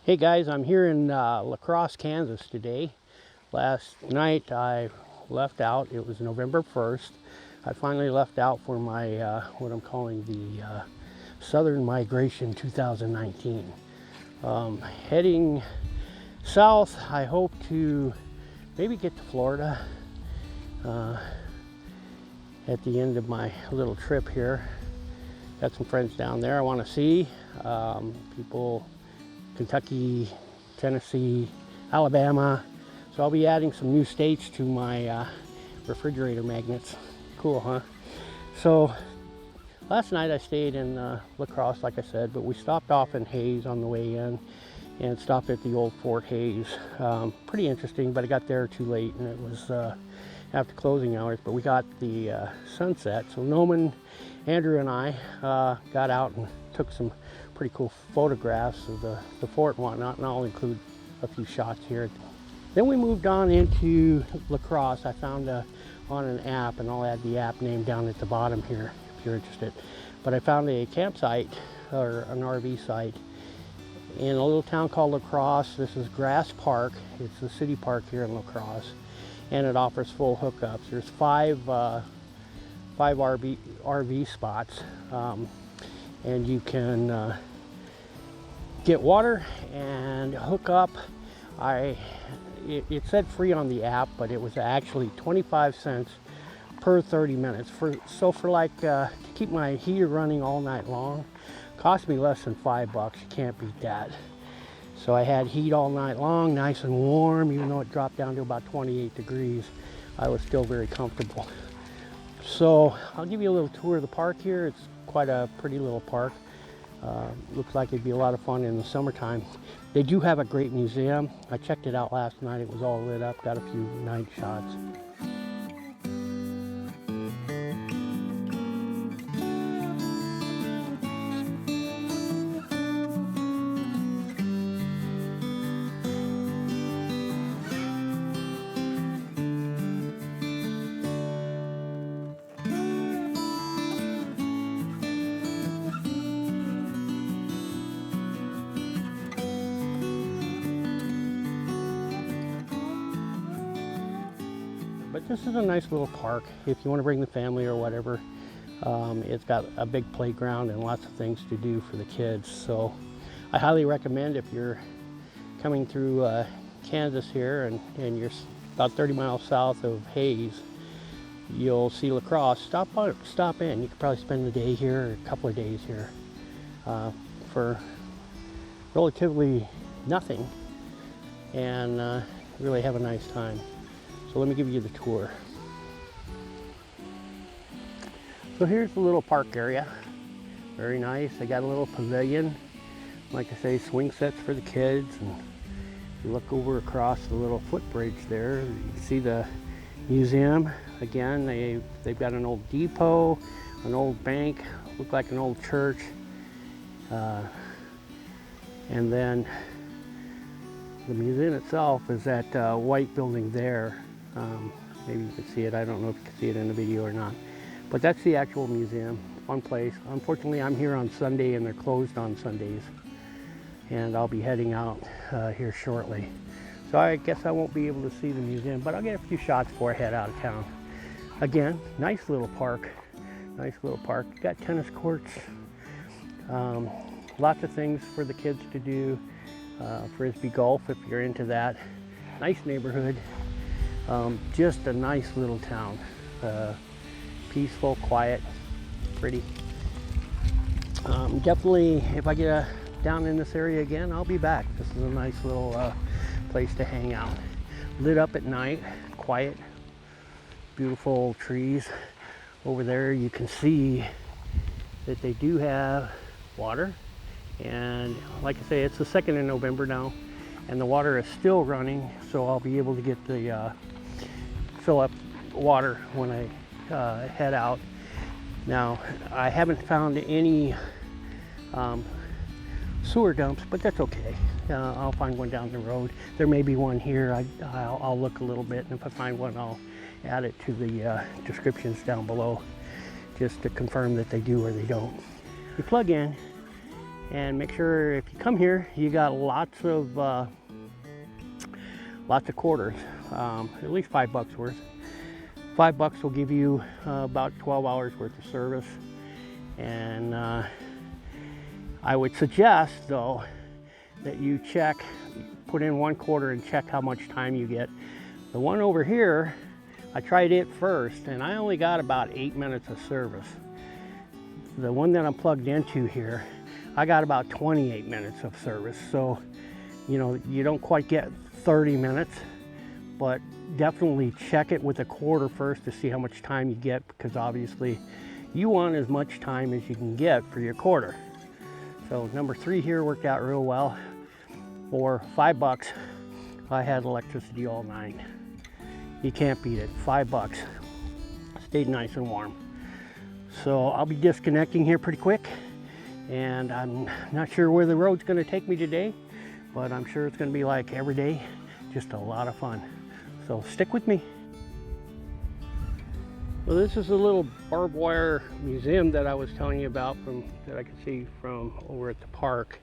Hey guys, I'm here in Lacrosse, Kansas today. Last night I left out. It was November 1st. I finally left out for my what I'm calling the Southern Migration 2019. Heading south, I hope to maybe get to Florida at the end of my little trip here. Got some friends down there I want to see. People Kentucky, Tennessee, Alabama. So I'll be adding some new states to my refrigerator magnets. Cool, huh? So last night I stayed in Lacrosse, like I said, but we stopped off in Hayes on the way in and stopped at the old Fort Hayes. Pretty interesting, but I got there too late and it was after closing hours, but we got the sunset. So Noman, Andrew, and I got out and took some pretty cool photographs of the fort and whatnot, and I'll include a few shots here. Then we moved on into Lacrosse. I found on an app, and I'll add the app name down at the bottom here if you're interested. But I found a campsite or an RV site in a little town called Lacrosse. This is Grass Park. It's the city park here in Lacrosse, and it offers full hookups. There's five RV spots, and you can get water and hook up. It said free on the app, but it was actually 25 cents per 30 minutes. So for like to keep my heater running all night long, cost me less than $5. You can't beat that. So I had heat all night long, nice and warm, even though it dropped down to about 28 degrees. I was still very comfortable. So I'll give you a little tour of the park here. It's quite a pretty little park. Looks like it'd be a lot of fun in the summertime. They do have a great museum. I checked it out last night. It was all lit up. Got a few night shots. But this is a nice little park if you want to bring the family or whatever. It's got a big playground and lots of things to do for the kids. So I highly recommend, if you're coming through Kansas here and you're about 30 miles south of Hayes, you'll see Lacrosse. Stop in. You could probably spend the day here or a couple of days here for relatively nothing and really have a nice time. So let me give you the tour. So here's the little park area. Very nice. They got a little pavilion. Like I say, swing sets for the kids. And you look over across the little footbridge there, you can see the museum. Again, they've got an old depot, an old bank, look like an old church. And then the museum itself is that white building there. Maybe you can see it. I don't know if you can see it in the video or not. But that's the actual museum. Fun place. Unfortunately, I'm here on Sunday and they're closed on Sundays. And I'll be heading out here shortly. So I guess I won't be able to see the museum, but I'll get a few shots before I head out of town. Again, nice little park. Nice little park. Got tennis courts. Lots of things for the kids to do. Frisbee golf if you're into that. Nice neighborhood. Just a nice little town. Peaceful, quiet, pretty. Definitely, if I get down in this area again, I'll be back. This is a nice little place to hang out. Lit up at night, quiet, beautiful trees. Over there you can see that they do have water. And like I say, it's the 2nd of November now, and the water is still running, so I'll be able to get the fill up water when I head out. Now, I haven't found any sewer dumps, but that's okay. I'll find one down the road. There may be one here. I'll look a little bit, and if I find one, I'll add it to the descriptions down below, just to confirm that they do or they don't. You plug in, And make sure if you come here, you got lots of quarters, at least $5 worth. $5 will give you about 12 hours worth of service. And I would suggest though that you put in 1 quarter and check how much time you get. The one over here, I tried it first and I only got about 8 minutes of service. The one that I'm plugged into here, I got about 28 minutes of service. So, you know, you don't quite get 30 minutes, but definitely check it with a quarter first to see how much time you get, because obviously you want as much time as you can get for your quarter. So number 3 here worked out real well. For $5, I had electricity all 9. You can't beat it. $5. Stayed nice and warm. So I'll be disconnecting here pretty quick, and I'm not sure where the road's going to take me today, but I'm sure it's going to be like every day, just a lot of fun. So stick with me. Well, this is a little barbed wire museum that I was telling you about that I could see from over at the park.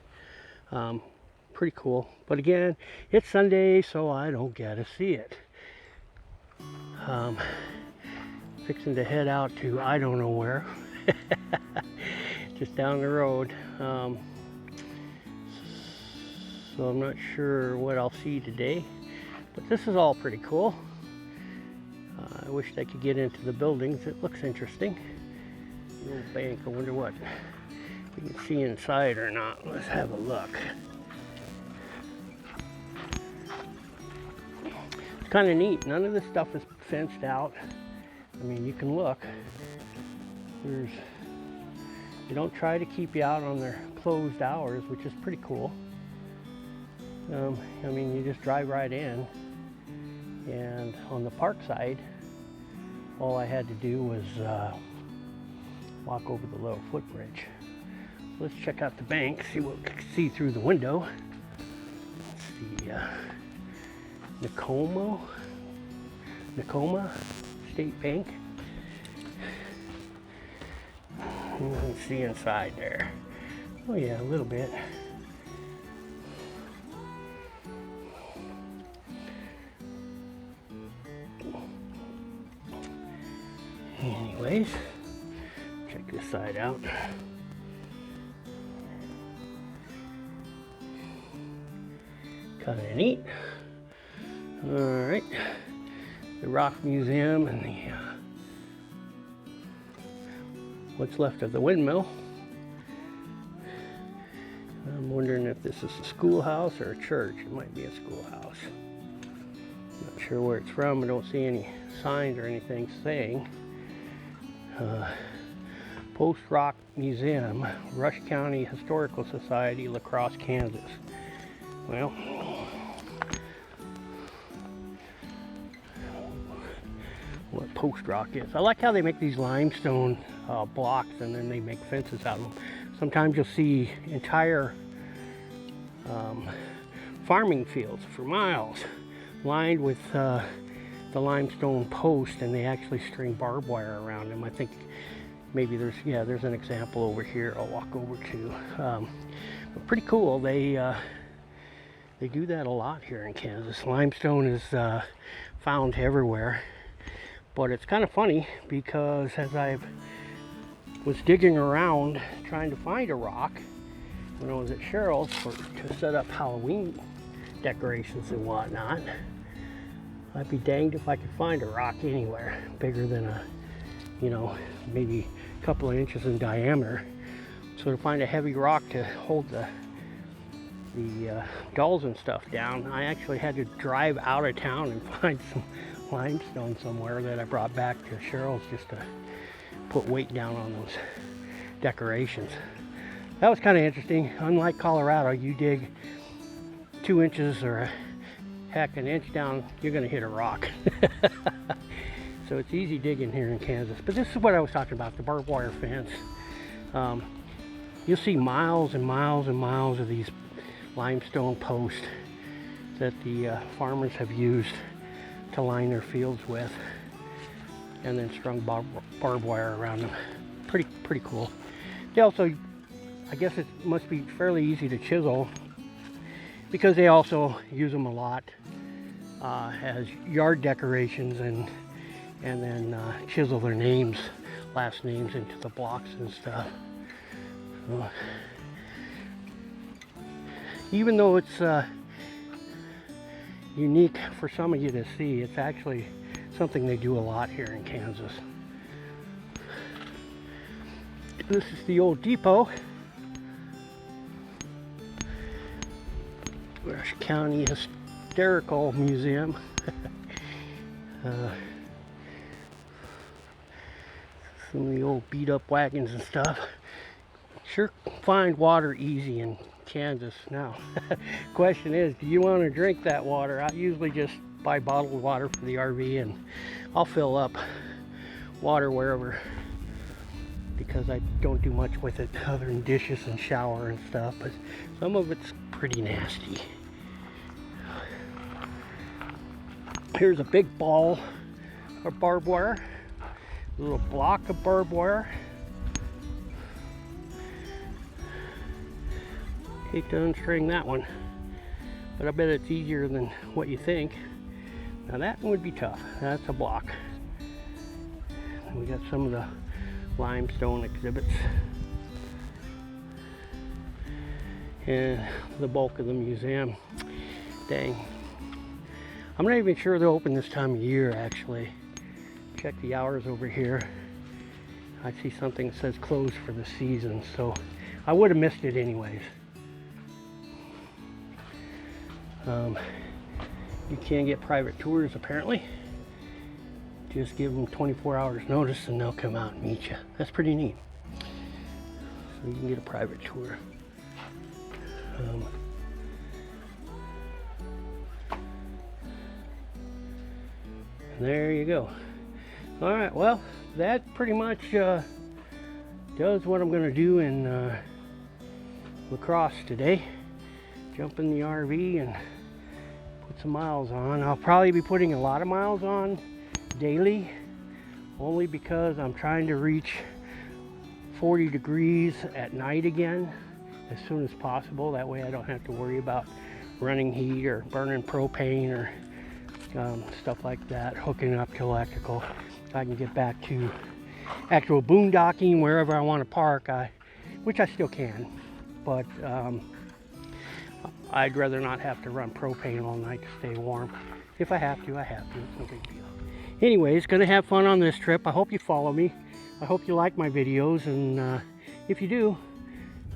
Pretty cool. But again, it's Sunday, so I don't get to see it. Fixing to head out to I don't know where. Just down the road. So I'm not sure what I'll see today. But this is all pretty cool. I wish I could get into the buildings. It looks interesting. The old bank, I wonder what you can see inside or not. Let's have a look. It's kind of neat. None of this stuff is fenced out. I mean, you can look. They don't try to keep you out on their closed hours, which is pretty cool. I mean, you just drive right in. And on the park side, all I had to do was walk over the little footbridge. So let's check out the bank, see what we can see through the window. Let's see, Nakoma State Bank. You can see inside there. Oh yeah, a little bit. Anyways, check this side out. Kind of neat. All right, the Rock Museum and the what's left of the windmill. I'm wondering if this is a schoolhouse or a church. It might be a schoolhouse. Not sure where it's from. I don't see any signs or anything saying. Post Rock Museum, Rush County Historical Society, Lacrosse, Kansas. Well, what Post Rock is. I like how they make these limestone blocks and then they make fences out of them. Sometimes you'll see entire farming fields for miles lined with the limestone post, and they actually string barbed wire around them. I think maybe there's an example over here I'll walk over to. But pretty cool. They do that a lot here in Kansas. Limestone is found everywhere. But it's kind of funny because as I was digging around trying to find a rock when I was at Cheryl's to set up Halloween decorations and whatnot, I'd be danged if I could find a rock anywhere bigger than maybe a couple of inches in diameter. So to find a heavy rock to hold the dolls and stuff down, I actually had to drive out of town and find some limestone somewhere that I brought back to Cheryl's just to put weight down on those decorations. That was kind of interesting. Unlike Colorado, you dig 2 inches or heck an inch down, you're going to hit a rock. So it's easy digging here in Kansas. But this is what I was talking about, the barbed wire fence. You'll see miles and miles and miles of these limestone posts that the farmers have used to line their fields with, and then strung barbed wire around them. Pretty cool. They also I guess it must be fairly easy to chisel because they also use them a lot as yard decorations and then chisel their names, last names into the blocks and stuff. So, even though it's unique for some of you to see, it's actually something they do a lot here in Kansas. This is the old depot. Rush County Historical Museum. Some of the old beat up wagons and stuff. Sure find water easy in Kansas now. Question is, do you want to drink that water? I usually just buy bottled water for the RV and I'll fill up water wherever, because I don't do much with it other than dishes and shower and stuff, but some of it's pretty nasty. Here's a big ball of barbed wire, a little block of barbed wire. Hate to unstring that one, but I bet it's easier than what you think. Now that one would be tough. That's a block. And we got some of the limestone exhibits and the bulk of the museum. Dang, I'm not even sure they're open this time of year. Actually, check the hours over here. I see something that says closed for the season, so I would have missed it anyways. You can get private tours apparently. Just give them 24 hours notice and they'll come out and meet you. That's pretty neat. So you can get a private tour. There you go. All right, well, that pretty much does what I'm gonna do in Lacrosse today. Jump in the RV and put some miles on. I'll probably be putting a lot of miles on daily, only because I'm trying to reach 40 degrees at night again as soon as possible. That way I don't have to worry about running heat or burning propane or stuff like that, hooking up to electrical. I can get back to actual boondocking wherever I want to park, which I still can, but I'd rather not have to run propane all night to stay warm. If I have to, I have to. It's no big deal. Anyways, gonna have fun on this trip. I hope you follow me. I hope you like my videos, and if you do,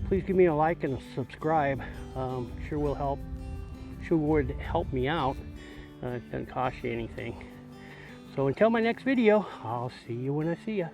please give me a like and a subscribe. Sure would help me out. It doesn't cost you anything. So until my next video, I'll see you when I see you.